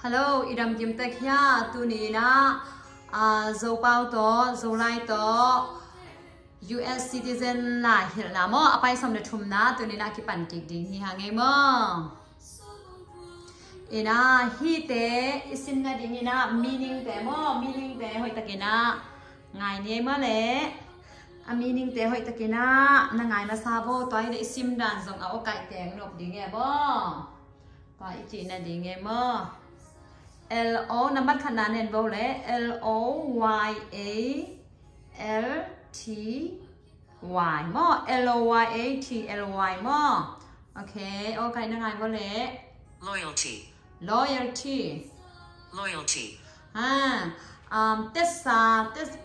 Hello, idam kim te kya tu ni na zo pao to zo lai to US citizen la hil na mo apai som de thum na tu ni na ki pan tik ding hi ha ngai mo ina hi te isin na ding ina meaning te hoi takina ngai ne ma le a meaning te hoi takina na ngai na sa bo toi le isim dan zong a o kai teng nop ding e bo toi chi na ding e mo L O number ขนาดเน้นโบเลย L O Y A L T Y มอ L O Y A T L Y มอโอเคโอเคนั่งไงโบเลย loyalty เตสา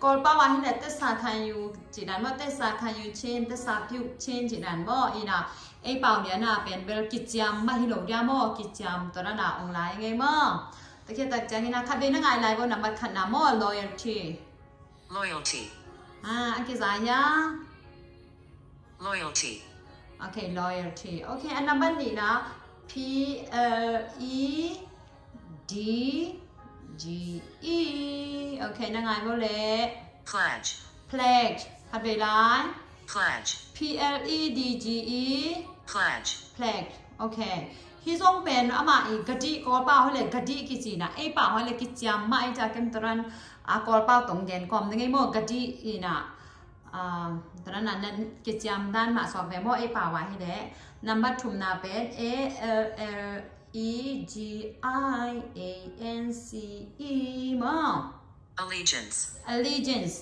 กอลป้าว่าให้เตสาคันยูจีนันว่าเตสาคันยูเชนเตสาพิวเชนจีนันบ่อีน่ะไอ้เป่าเนี่ยน่ะเป็นเบลกิจยามมาฮิโลเดียมอกิจยามตัวนั้นน่ะองไลน์ไงมอตะเกียบตะจังนะคัดเป็นยังไงไลน์บนนับขันน้ำมอ loyalty อันกี่สายะ loyalty โอเค loyalty โอเคอันนับนี้นะ P L E D G E โอเคยังไงบ่เลย pledge คัดเป็นไลน์ pledge P L E D G E pledge โอเคที่ส่งเป็นอามาอีกดีกอลเป้าให้เลยกดีกิจีนะไอ้เป้าให้เลยกิจยามมาไอ้จากเกมตรันกอลเป้าตรงเด่นกอมยังไงโมกดีอีนะตรันนั้นกิจยามด้านมาสอบแบบโมไอ้เป้าไว้ให้เลยนับบัตรถุมนาเป็น A L L E G I A N C E โม allegiance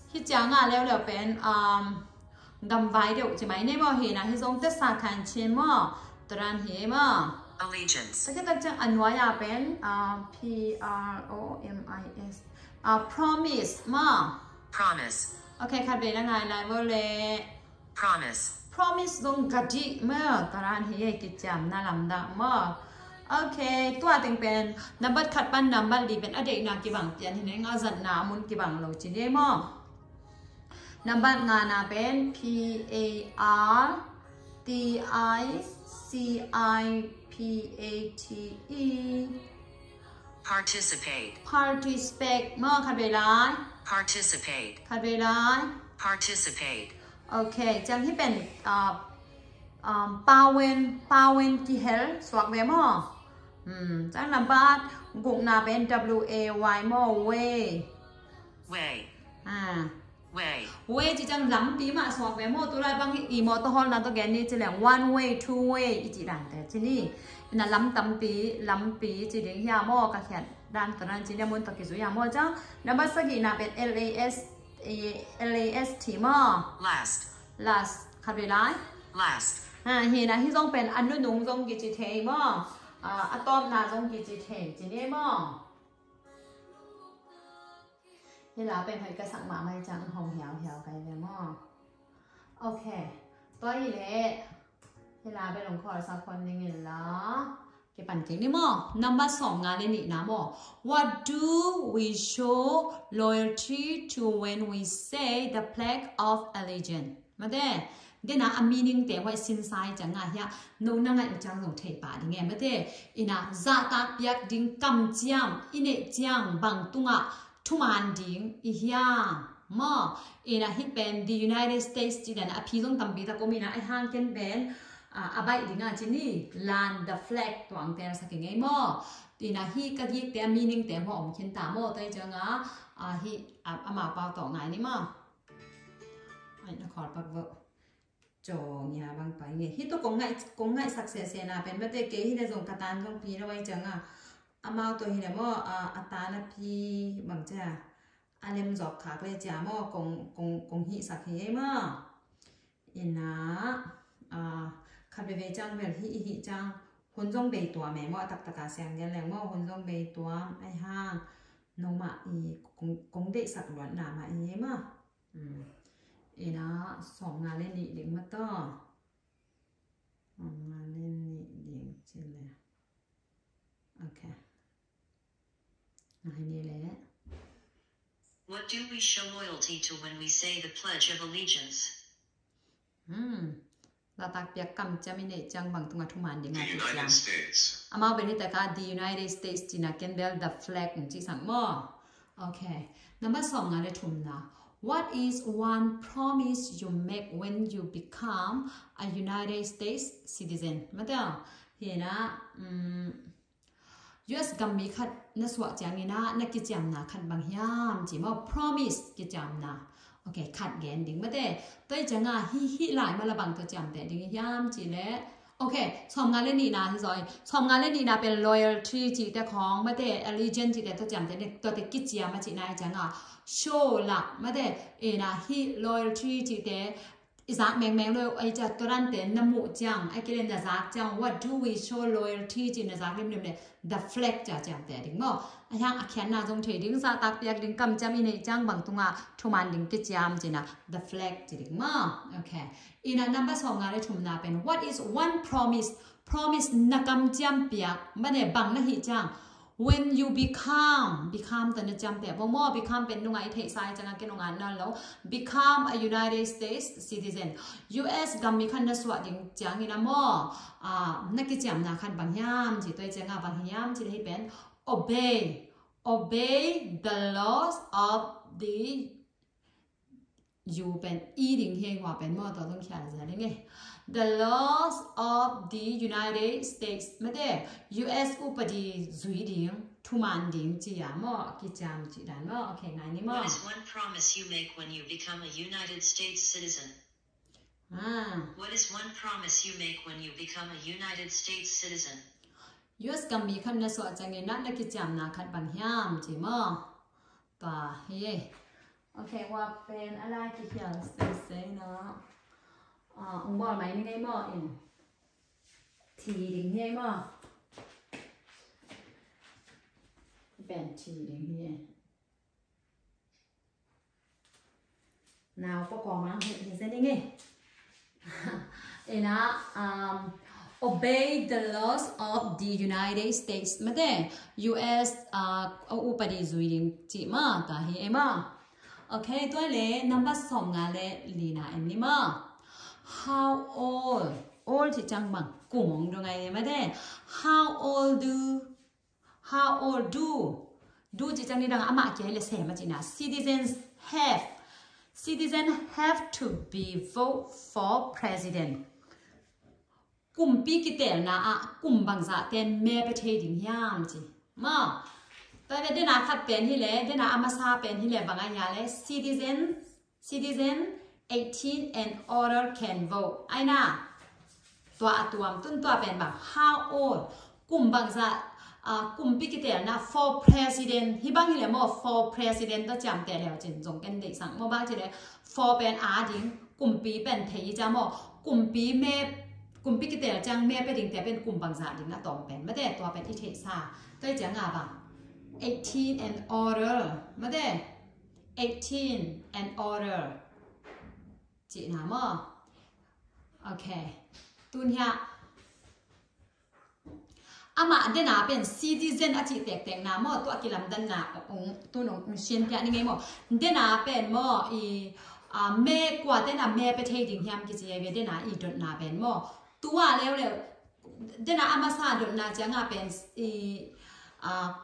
ที่จางอ่ะแล้วเป็นดำไว้เดี๋ยวใช่ไหมเนี่ยโมเห็นนะที่ส่งเตสาคันเชนโมตรันเฮมา allegiance แต่ก็จะอันว่าจะเป็นP R O M I S promise มา promise โอเคคัดเป็นยังไงไลน์ว่าเลย promise ตรงกะดิเมื่อตรันเฮกิจจำน่าลำดังมาโอเคตัวตึงเป็นนับบัตรขัดปั้นนับบัตรดีเป็นอดีตนากี่บังเปลี่ยนที่ไหนงาจัดนามุนกี่บังเราจีเดมอนับบัตรงานเป็น P A R T I C I P A T E participate มาคัดเวลา participate โอเคจังที่เป็นปาเวนกี่เฮลสวักเวมอจังนับบัตรกุกนาเป็น W A Y มอ way จีจังล้ำปีมาสวักเวมอตัวไรบางอีมอตัวฮอลนั่นตัวแกนี่จะแหลง one way two way อีจีดันแต่ที่นี่น่ะล้ำปีจีเดียงยามอกระแขนด้านตอนนั้นจีเนี่ยมุนตะกิจุยามอจังนับบัตรสกีนาเป็น LAST มอ last คัดเวลา เห็นนะที่ต้องเป็นอันนู้นตรงกี่จีเทมออะตอมนาตรงกี่จีเทจีเนี่ยมอเวลาเป็นใครกระสังมาไม่จังห้องเหี่ยวไกลเลยมอโอเคตัวอีเล่เวลาไปลงคอร์สคนยังไงล่ะเก็บปั่นเก่งนี่มอnumber 2งานเล่นนี่นะมอ What do we show loyalty to when we say the pledge of allegiance มาเด้เดี๋ยวนะอามีนิ่งแต่ว่าสินไซจังไงฮะโน่นนั่งไงจังส่งเทป่าดิไงมาเด้อินะจะตักยักดิ้งกำจังอินเนจังบางตุงะทุมันดิ้งอีหยังมออินะฮิเป็น the United States จีนนะพี่ต้องทำปีตะก็มีนะไอห้างกันเป็นใบดิ้งอ่ะจีนี่ land the flag ตัวอังเทนสักยังไงมออินะฮิก็ยิ่งแต่มีนิ่งแต่ว่าอมเขียนตามมอแต่จังฮิอามาเปล่าต่อไงนี่มอไอ้นักขอดปักเวอจงยาบางไปเนี่ยที่ตัวกงไงสักเสียนะเป็นไม่ได้เกยที่ได้ส่งกระตานส่งพีเอาไว้จังอามาตัวที่ไหนมั่วอัตาละพีบางจ้าอาเลมจอกขาเลยจ้ามั่วกงหิสักเฮมั่วอินะขับไปจังแบบหิจังคนจงเบยตัวแม่มั่วตักกาเสียงยันแรงมั่วคนจงเบยตัวไอ้ห้างโนมาอีกงเดสักหลวนหนามาอีมั่วอีนะสองงานเล่นนี่เด็กมาต่องานเล่นนี่เด็กจริงเลยโอเคงานนี้แหละ What do we show loyalty to when we say the Pledge of Allegiance? la tak pia kam chamine chang bang tunga thuman dinga ki jam ama beni taka the United States china kendel the flag chi sang mo okay number 2 nga le thumna what is one promise you make when you become a United States citizen mata hena US gammi khat na swa changina na ki chamna khat bang hiam chi mo promise ki chamna okay khat gen ding mate toi changa hi lai ma la bang to cham te ding hiam chi le okay สอมงานเล่นนี่นะที่ซอยสอมงานเล่นนี่นะเป็น loyalty จีแต่ของมาแต่ allegiance จีแต่ตัวจำแต่เนี่ยตัวแต่กิจยามาจีนายจังอ่ะ show หลักมาแต่นะ he loyalty จีแต่อีสักแมงเลยไอ้จัดตัวนั้นแต่น้ำมูจังไอ้กิเลนจะซักจัง what do we show loyalty จีนะซักเล่มเนี่ย the flag จะจำแต่ดิ่งมั้งไอ้ทางอาเขียนน่าจงเทดิ่งซาตักเปียกดิ่งกำจำอีเนี่ยจังบางตรงอ่ะทุมันดิ่งกิจยามจีนะ the flag จีดิ่งมั้งโอเคอีน่ะ number 2งานเลยทุมนาเป็น what is one promise นักกำจำเปียกมันเนี่ยบังนะฮิจัง when you become ตอนนี้จำแต่บ่ become เป็นนุ่งไอ้เทศไซจังกันนุ่งอันนั่นแล้ว become a United States citizen US กัมมีคันนัสวดยังจังนี่นะม่นักกิจกรรมนักขันบางยามจีตัวจังบางยามจีให้เป็น obey the laws of the อยู่เป็นอีดิ่งเฮงว่าเป็นม่ตัวต้องแข่งจะได้ไงThe laws of the United States ไม่ได้ US อุปดีจุยดิ่งทุมันดิ่งจีอ่ะม่กิจามจีดันม่โอเคไงนี่ม่ What is one promise you make when you become a United States citizen? What is one promise you make when you become a United States citizen? US กัมมีคันนัสวดจังเงินนักกิจามนักขันบางยามจีม่ป่าเฮ้โอเคว่าเป็นอะไรที่เขียนเซ่เนาะองค์บอลไหมนี่ไงหม้อเองทีดิ่งเฮหม้อเป็นทีดิ่งเฮนาวก็กองมั้งเห็นเส้นนี่ไงเอ็นะ obey the laws of the United States ไม่ได้ US อุปนิสัยดิ่งจีมาตาเฮมาโอเคตัวเล่ number 2งานเล่ลีน่าอันนี้มา how old ที่จังบังกูมองดูไงไม่ได้ how old do ที่จังนี่ดังอามาเกี่ยวกับเสมาจีน่ะ citizens have to be vote for president กลุ่มปีกิเตลนะกลุ่มบางสะเต็นแม่ประเทศดิ่งยามจีมาแต่เดน่าขัดเป็นที่เล่เดน่าอามาซาเป็นที่เล่บางอย่างเล่ citizen 18 and older can vote ไอ้น่ะตัวต้นตัวเป็นแบบ how old กลุ่มบางจะกลุ่มปีกิเตลนะ for president ที่บางที่เล่มอ for president ต้องจำแต่แล้วจินจงกันเด็กสั่งมอบางที่เล่ for เป็นดิ่งกลุ่มปีเป็นเทียจะมอกลุ่มปีแม่กลุ่มปีกิเตลจังแม่เป็นดิ่งแต่เป็นกลุ่มบางจะดิ่งนะตองเป็นไม่ได้ตัวเป็นอิเทซ่าตัวจังบาง18 and older ไม่ได้18 and older จีน่ามอโอเคตุนยาอามาเดน่าเป็น citizen อาจีแตกๆนามอตัวกิลัมดันน่ะตัวน้องเชียนเปียนี่ไงมอเดน่าเป็นมอแม่กว่าเดน่าแม่ไปเทดิ่งยามกิจเยเวเดน่าดดน่าเป็นมอตัวแล้วเดน่าอามาซาดดน่าจังเป็น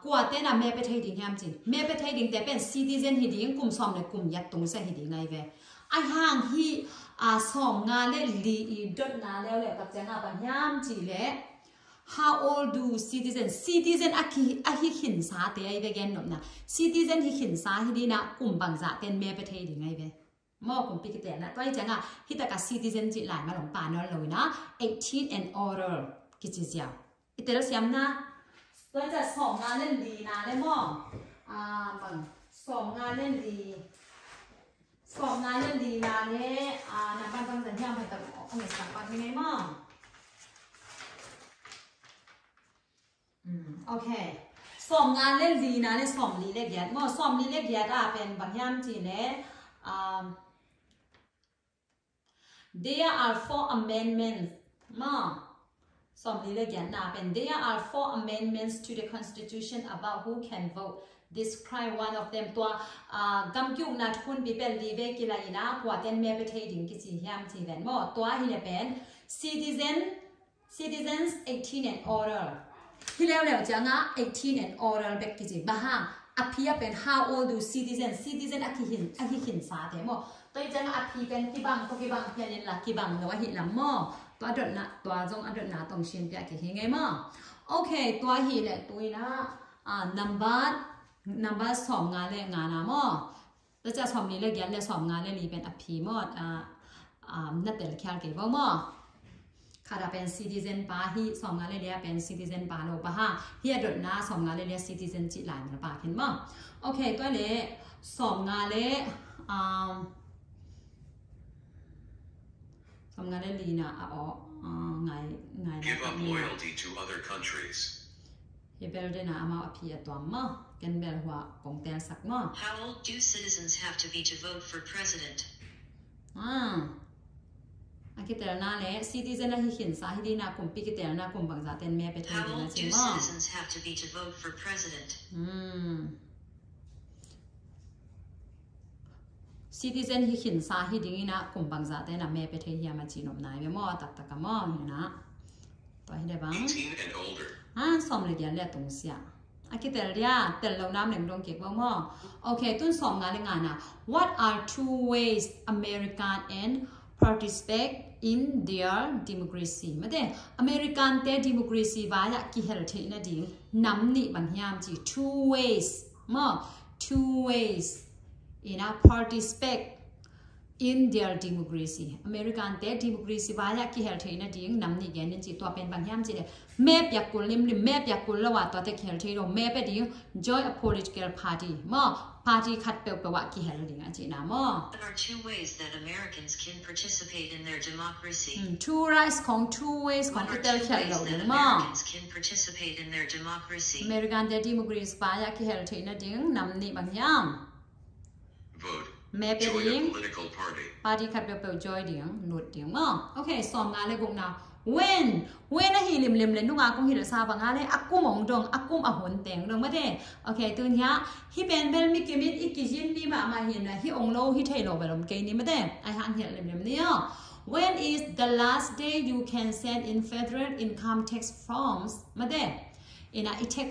กว่าแต่น่ะแม่ไปไทยดิ่งยามจริงแม่ไปไทยดิ่งแต่เป็น citizen ฮิดิ่งกลุ่มซ้อมในกลุ่มยัดตรงเสฮิดิ่งไงเว้ไอห่างฮีซ้อมงานเล่ลีดดนาแล้วกับจังปัญญามจีเล่ how old do citizen อาฮิหินสาเตยเวกันหนนะ citizen ฮิหินสาฮิดีนะกลุ่มบางจะเป็นแม่ไปไทยดิ่งไงเว้มอกลุ่มปีกเตนะตัวจังฮิตกับ citizen จีหลายมาหลงป่านนเลยนะ18 and older กิจเสียอิตาลียมนะตัวจะสองงานเล่นดีนะได้มั้งบังสองงานเล่นดีนะเนี่ยนับบ้านตั้งแต่ที่เราไปตัดออกไม่สักปันยังไงมั้งโอเคสองงานเล่นดีนะเนี่ยสองลีเล็กยัดมั้งสองลีเล็กยัดเป็นบางอย่างจีเนี่ยthere are 4 amendments มั้งสมนี้เลยกันนะเป็น there are 4 amendments to the constitution about who can vote describe one of them ตัวกำกิ้วนัดคุณปีเป็นลีเวกิลาอีนะกว่าเต้นเมย์ไปเทดิ่งกิจยามทีเวนมอตัวฮิเลเป็น citizens 18 and older ที่แล้วจะงะ18 and older เบกกิจิบ้าอภิยเป็น how old do citizen อภิหินสาเถมอตัวจังอภิเป็นกี่บังก็กี่บังเพียงละกี่บังแต่ว่าหินละมอตัวอดนะตัวจงอดนะตรงเชียนเปียกี่หิงไงมอโอเคตัวหินเนี่ยตัวนะnumber สองงานเลยงานนะมอแล้วจะสอบนี้เลยยันเลยสอบงานเลยลีเป็นอภิมอนัดเตลแคลเกบมอค่ะเป็น citizen ป่ะที่สองงานเลยเป็น citizen ป่ะโนป่ะฮะที่อดนะสองงานเลย citizen จิตหลายนะป่ะเห็นมั้ยโอเคก็เลยสองงานเลยสองงานเลยลีนะไง Give up loyalty to other countries เฮเบลเดนะอามาอภิตัวมั้งกันเบลหัวกงเตลสักมั้ง How old do citizens have to be to vote for president? คิดแต่ละหน้าเลย citizen นะที่เขียนสาเหตุนะกลุ่มปีคิดแต่ละหน้ากลุ่มบางจากเต็นแม่ไปทำดีนะจริงมั้ง How old do citizens have to be to vote for president? citizen ที่เขียนสาเหตุนี้นะกลุ่มบางจากเต็นนะแม่ไปเที่ยวมาจีนอมนายไปมั่วตักกันมั่วอยู่นะตัวให้ได้บ้าง18 and older สอมเลยเดียวเรียกตรงเสียคิดแต่ละอย่างแต่เราน้ำหนึ่งตรงเก็บว่ามั่วโอเคตุ้นสองงานเลยงานนะ What are two ways American and participate in their democracy มาเด้อเมริกันเตะ democracy ว่าอยากกี่เหตุนะดิ่งน้ำนี่บางอย่างจี two ways มา two ways in a participate in their democracy อเมริกันเตะ democracy ว่าอยากกี่เหตุนะดิ่งน้ำนี่แกนี่จีตัวเป็นบางอย่างจีเลยแม่อยากกุลลิมแม่อยากกุลละว่าตัวเตะเหตุเราแม่ไปดิ่ง join a political party มาparty ขัดเปลวว่ากี่เหตุดิ่งอ่ะจีนะมา What are two ways that Americans can participate in their democracy? two rights ของ two ways ของที่เตลเขียนเราเนี่ยมา Americans can participate in their democracy. อเมริกันเตะ democracy ว่าอยากกี่เหตุนะดิ่งน้ำนี่บางอย่าง Vote แม่ไป Join ดิ่ง a political party party ขัดเปลว join ดิ่งหนุดดิ่งมาโอเคสอบงานเลยพวกน่ะwhen นะฮิลิมเลยนุ่งอากุ้งฮิลซาบังอะไรอากุ้มองดงอากุ้มอาหนเต็งดงไม่ได้โอเคตัวนี้ฮิเป็นเบลมิกิมิดอีกิจินนี่มาเห็นนะฮิองโลฮิเทโลเบลมเกนี่ไม่ได้ไอฮันเห็นลิมเนี่ย when is the last day you can send in federal income tax forms ไม่ได้อินะอีเทค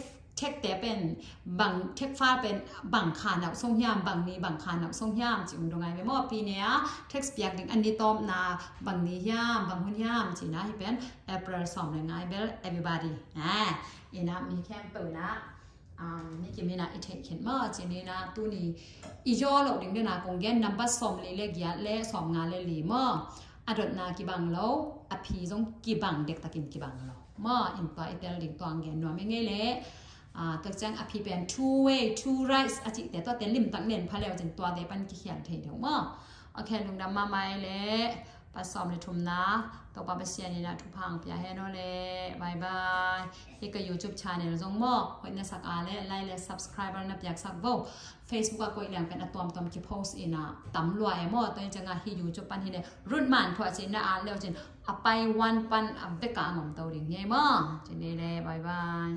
แต่เป็นบางเทคฟ้าเป็นบางขาหนักส่งยามบางนี้บางขาหนักส่งยามจิงตรงไงไม่หมดปีเนี้ยเทคเปียกดึงอันนี้ต้มนาบางนี้ยามบางหุ่นยามจีนะที่เป็น April 2เลยไงเบล everybody อีนะมีแค่เปิดนะนี่กิมีนะอีเทคเห็นมั้ยจีนี้นะตัวนี้อีจอเราดึงด้วยนะกงเกนนับบัตรสมลีเล็กยัดเล่สมงานเลยลีมั้ยอดนากี่บังเราอภิจงกี่บังเด็กตะกินกี่บังเรามั้ยอินตัวอีเตลดึงตัวเกนนัวไม่ไงเละตัวจังอภิเป็น two way two rights อาทิตย์แต่ตัวเต็มลิมตั้งเน้นพะแล้วจนตัวเด็กปันกี่เขียนเถียวมั้งโอเคลุงดำมาไม่เลยปัสสาวะทุ่มนะตัวป้าเสียนี่นะทุกพังเปียให้นอเลยบายบายที่ก็ YouTube channel จงมั้งคนน่าสักอะไรไลค์และ subscribe นับอยากสักโว้ Facebook ก็อีกอย่างเป็นตัวที่ post อีน่ะตำรวจมั้งตัวจังที่ YouTube ปันที่เนี่ยรุ่นมันทั่วจีนนะแล้วจีนไปวันปันเบกางอมตัวดิ่งไงมั้งจีนเลยบายบาย